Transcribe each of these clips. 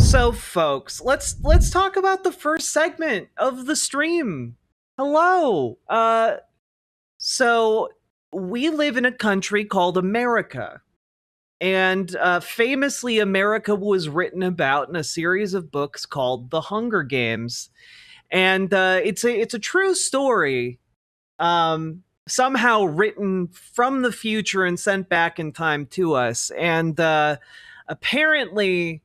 So, folks, let's talk about the first segment of the stream. Hello. So we live in a country called America, and famously, America was written about in a series of books called The Hunger Games, and it's a true story. Somehow written from the future and sent back in time to us, and apparently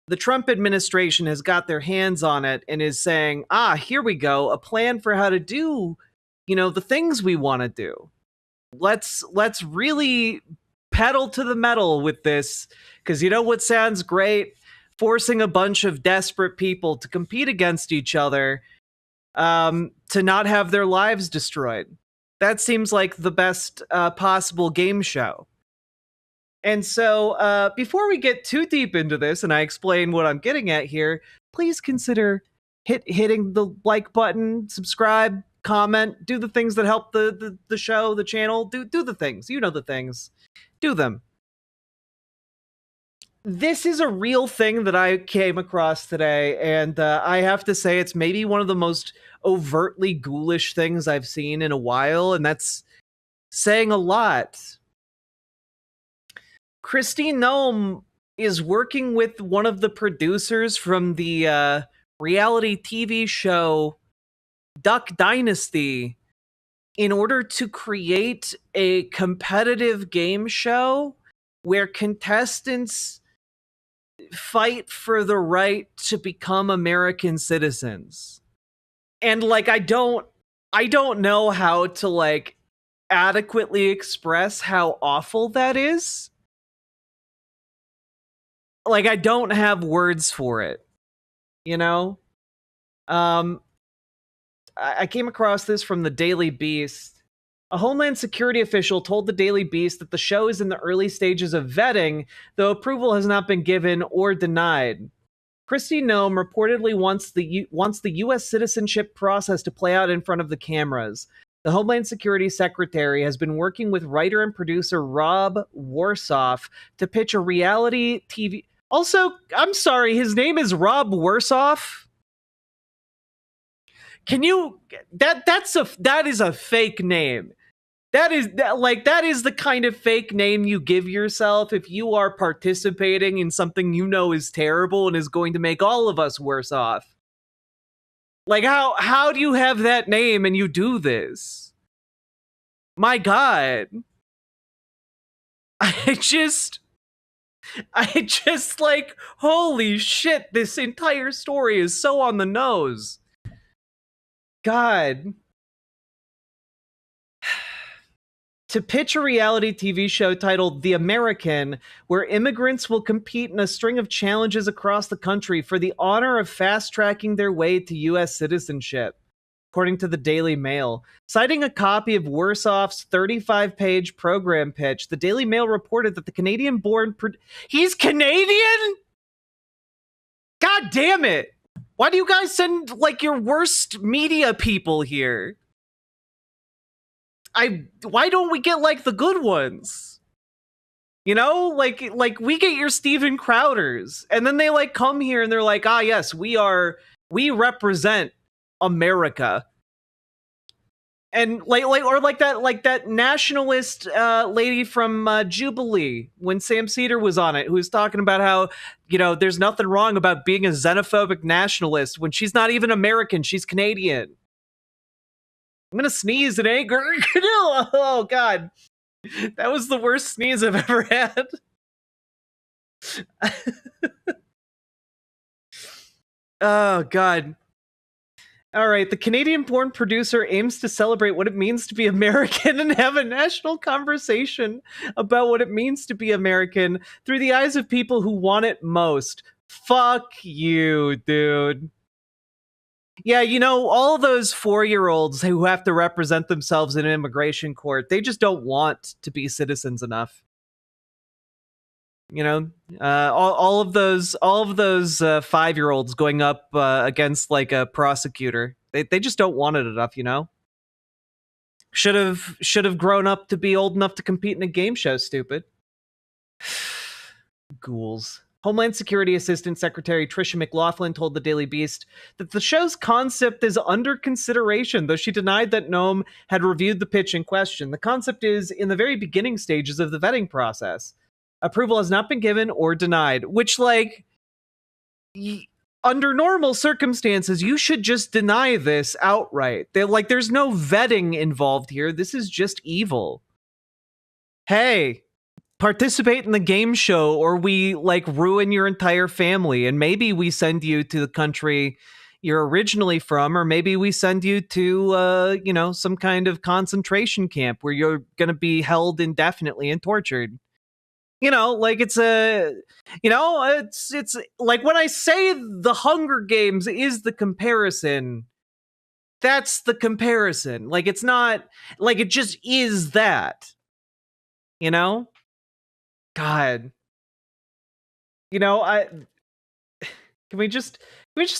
the Trump administration has got their hands on it and is saying, here we go, a plan for how to do, the things we want to do. Let's really pedal to the metal with this, because you know what sounds great? Forcing a bunch of desperate people to compete against each other, to not have their lives destroyed. That seems like the best possible game show. And so, before we get too deep into this, and I explain what I'm getting at here, please consider hitting the like button, subscribe, comment, do the things that help the show, the channel. Do the things. You know the things. Do them. This is a real thing that I came across today, and I have to say it's maybe one of the most overtly ghoulish things I've seen in a while, and that's saying a lot. Christine Nome is working with one of the producers from the reality TV show Duck Dynasty in order to create a competitive game show where contestants fight for the right to become American citizens. And like I don't know how to like adequately express how awful that is. Like, I don't have words for it, you know? I came across this from the Daily Beast. A Homeland Security official told the Daily Beast that the show is in the early stages of vetting, though approval has not been given or denied. Kristi Noem reportedly wants the U.S. citizenship process to play out in front of the cameras. The Homeland Security Secretary has been working with writer and producer Rob Warsoff to pitch a reality TV... Also, I'm sorry, his name is Rob Warsoff. Can you... That is a fake name. That is the kind of fake name you give yourself if you are participating in something you know is terrible and is going to make all of us worse off. Like, how do you have that name and you do this? My God. I just like, holy shit, this entire story is so on the nose. God. To pitch a reality TV show titled The American, where immigrants will compete in a string of challenges across the country for the honor of fast-tracking their way to U.S. citizenship, according to the Daily Mail. Citing a copy of Warsoff's 35-page program pitch, the Daily Mail reported that the Canadian-born... He's Canadian?! God damn it! Why do you guys send, like, your worst media people here? Why don't we get, like, the good ones? You know? Like, we get your Steven Crowders, and then they, like, come here and they're like, yes, we represent America. And, like that nationalist lady from Jubilee, when Sam Cedar was on it, who was talking about how, there's nothing wrong about being a xenophobic nationalist when she's not even American, she's Canadian. I'm gonna sneeze in anger. Oh, God. That was the worst sneeze I've ever had. Oh, God. All right, the Canadian-born producer aims to celebrate what it means to be American and have a national conversation about what it means to be American through the eyes of people who want it most. Fuck you, dude. Yeah, all those 4-year-olds who have to represent themselves in an immigration court, they just don't want to be citizens enough. All of those 5-year-olds going up against like a prosecutor, they just don't want it enough. Should have grown up to be old enough to compete in a game show. Stupid ghouls. Homeland Security Assistant Secretary Tricia McLaughlin told the Daily Beast that the show's concept is under consideration, though she denied that Noam had reviewed the pitch in question. The concept is in the very beginning stages of the vetting process. Approval has not been given or denied, which, like, under normal circumstances, you should just deny this outright. There's no vetting involved here. This is just evil. Hey, participate in the game show or we like ruin your entire family, and maybe we send you to the country you're originally from, or maybe we send you to some kind of concentration camp where you're going to be held indefinitely and tortured. It's like when I say the Hunger Games is the comparison, that's the comparison. Like, it's not like it just is that, God, I can we just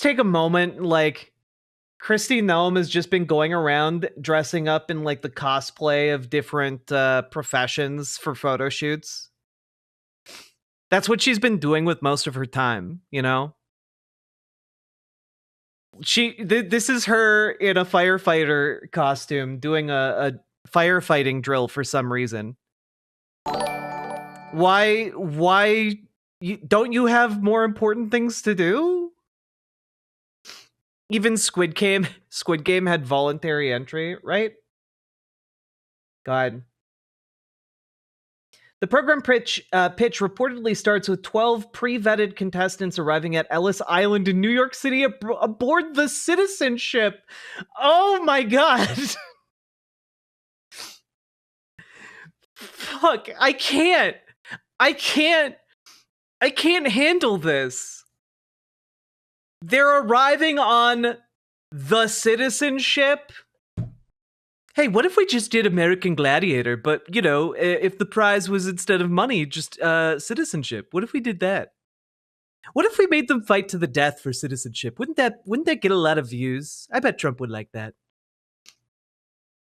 take a moment? Like, Kristi Noem has just been going around dressing up in like the cosplay of different professions for photo shoots. That's what she's been doing with most of her time, This is her in a firefighter costume doing a firefighting drill for some reason. Why don't you have more important things to do? Even Squid Game had voluntary entry, right? God. The program pitch reportedly starts with 12 pre-vetted contestants arriving at Ellis Island in New York City aboard the Citizenship. Oh my God. Fuck, I can't handle this. They're arriving on the Citizenship. Hey, what if we just did American Gladiator, but, if the prize was instead of money, just citizenship? What if we did that? What if we made them fight to the death for citizenship? Wouldn't that get a lot of views? I bet Trump would like that.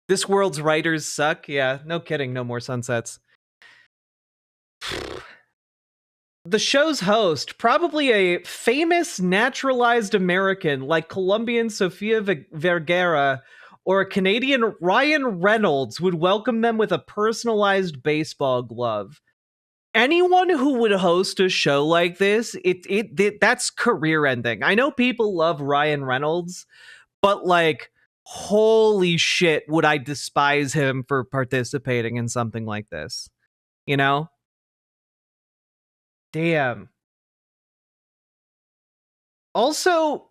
This world's writers suck. Yeah, no kidding. No more sunsets. The show's host, probably a famous naturalized American like Colombian Sofia Vergara or a Canadian Ryan Reynolds, would welcome them with a personalized baseball glove. Anyone who would host a show like this, that's career ending. I know people love Ryan Reynolds, but like, holy shit, would I despise him for participating in something like this? Damn. Also,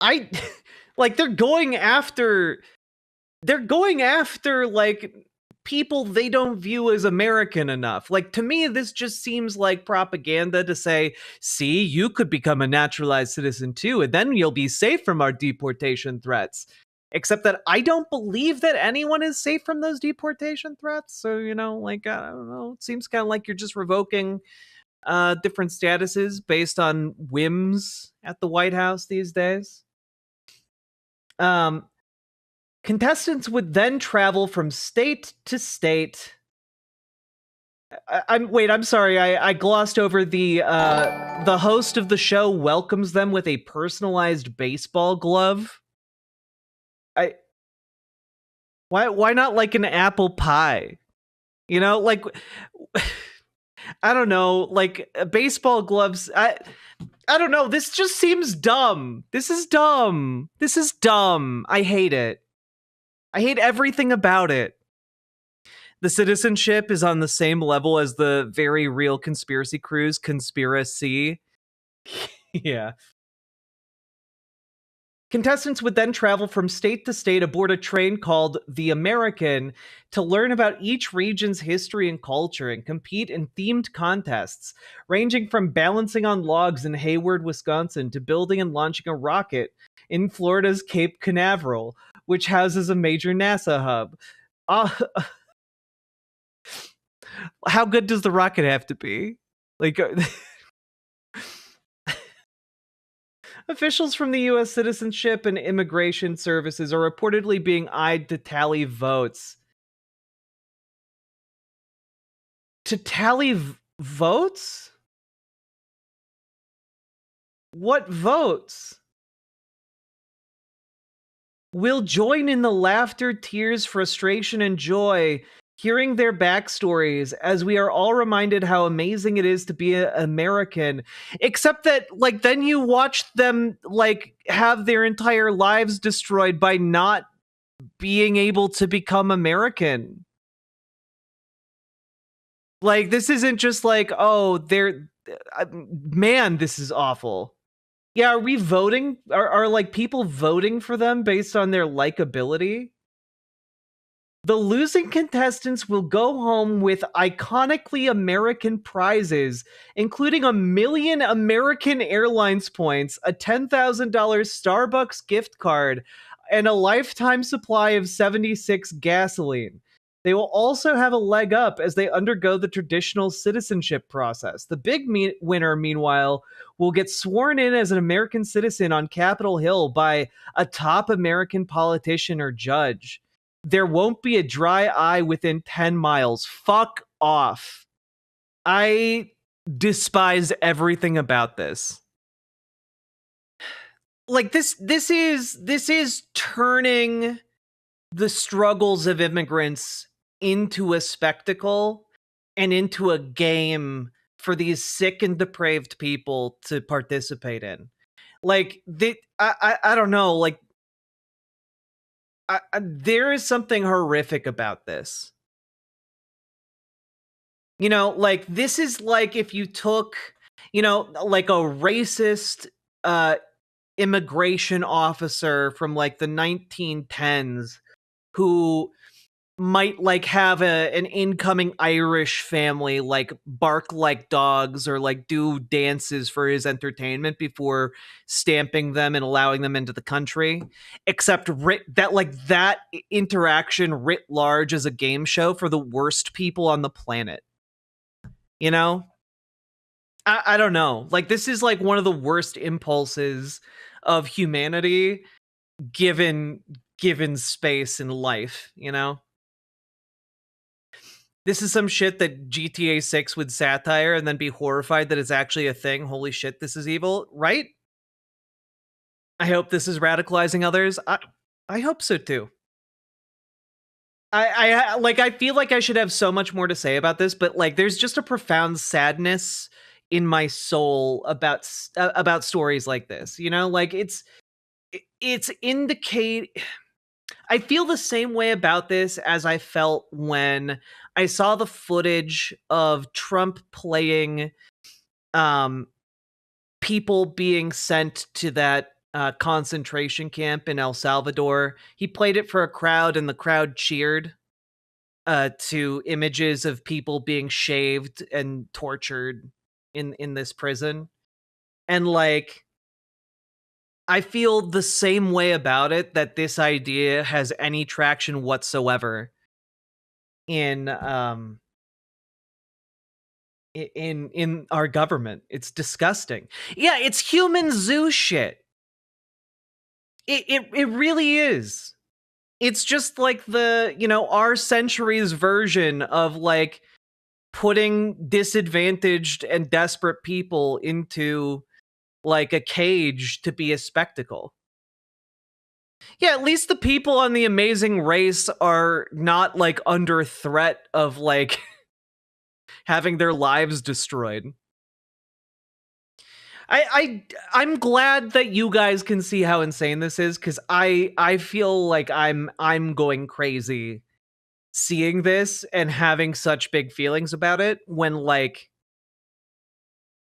like, they're going after like people they don't view as American enough. Like, to me, this just seems like propaganda to say, see, you could become a naturalized citizen too, and then you'll be safe from our deportation threats. Except that I don't believe that anyone is safe from those deportation threats. So, I don't know. It seems kind of like you're just revoking different statuses based on whims at the White House these days. Contestants would then travel from state to state. I'm sorry. I glossed over the host of the show welcomes them with a personalized baseball glove. Why not like an apple pie? Like, I don't know, like baseball gloves. I don't know. This just seems dumb. This is dumb. I hate it. I hate everything about it. The Citizenship is on the same level as the Very Real Conspiracy Cruise Conspiracy. Yeah. Contestants would then travel from state to state aboard a train called The American to learn about each region's history and culture and compete in themed contests, ranging from balancing on logs in Hayward, Wisconsin, to building and launching a rocket in Florida's Cape Canaveral, which houses a major NASA hub. How good does the rocket have to be? Like... Officials from the U.S. Citizenship and Immigration Services are reportedly being eyed to tally votes. To tally votes? What votes? We'll join in the laughter, tears, frustration, and joy, hearing their backstories as we are all reminded how amazing it is to be an American. Except that, like, then you watch them, like, have their entire lives destroyed by not being able to become American. Like, this isn't just like, oh, man, this is awful. Yeah, are we voting? Are like people voting for them based on their likability? The losing contestants will go home with iconically American prizes, including 1,000,000 American Airlines points, a $10,000 Starbucks gift card, and a lifetime supply of 76 gasoline. They will also have a leg up as they undergo the traditional citizenship process. The big winner, meanwhile, will get sworn in as an American citizen on Capitol Hill by a top American politician or judge. There won't be a dry eye within 10 miles. Fuck off. I despise everything about this. Like, this is turning the struggles of immigrants into a spectacle and into a game for these sick and depraved people to participate in. Like, I don't know, like, there is something horrific about this. You know, like, this is like if you took, you know, like a racist immigration officer from like the 1910s who might like have an incoming Irish family like bark like dogs or like do dances for his entertainment before stamping them and allowing them into the country, except that interaction writ large as a game show for the worst people on the planet. You know, I don't know, like, this is like one of the worst impulses of humanity given space in life, you know? This is some shit that GTA 6 would satire and then be horrified that it's actually a thing. Holy shit, this is evil, right? I hope this is radicalizing others. I hope so too. I feel like I should have so much more to say about this, but like there's just a profound sadness in my soul about stories like this. You know, like it's I feel the same way about this as I felt when I saw the footage of Trump playing people being sent to that concentration camp in El Salvador. He played it for a crowd and the crowd cheered to images of people being shaved and tortured in this prison. And like, I feel the same way about it, that this idea has any traction whatsoever in our government. It's disgusting. Yeah, it's human zoo shit. It really is. It's just like the, you know, our century's version of like putting disadvantaged and desperate people into like a cage to be a spectacle. Yeah, at least the people on The Amazing Race are not like under threat of like having their lives destroyed. I'm glad that you guys can see how insane this is, because I feel like I'm going crazy seeing this and having such big feelings about it when like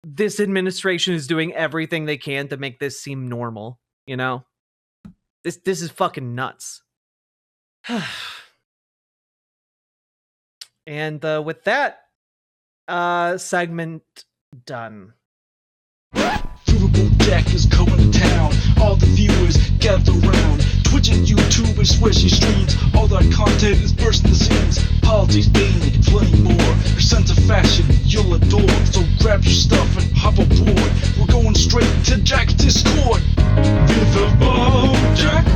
this administration is doing everything they can to make this seem normal, you know? This is fucking nuts. And with that segment done. Riverboat Jack is going to town. All the viewers gather round. Twitch and YouTube and Swishy streams. All that content is bursting the seams. Politics, gaming, plenty more. Your sense of fashion you'll adore. So grab your stuff and hop aboard. We're going straight to Jack's Discord. Riverboat Jack.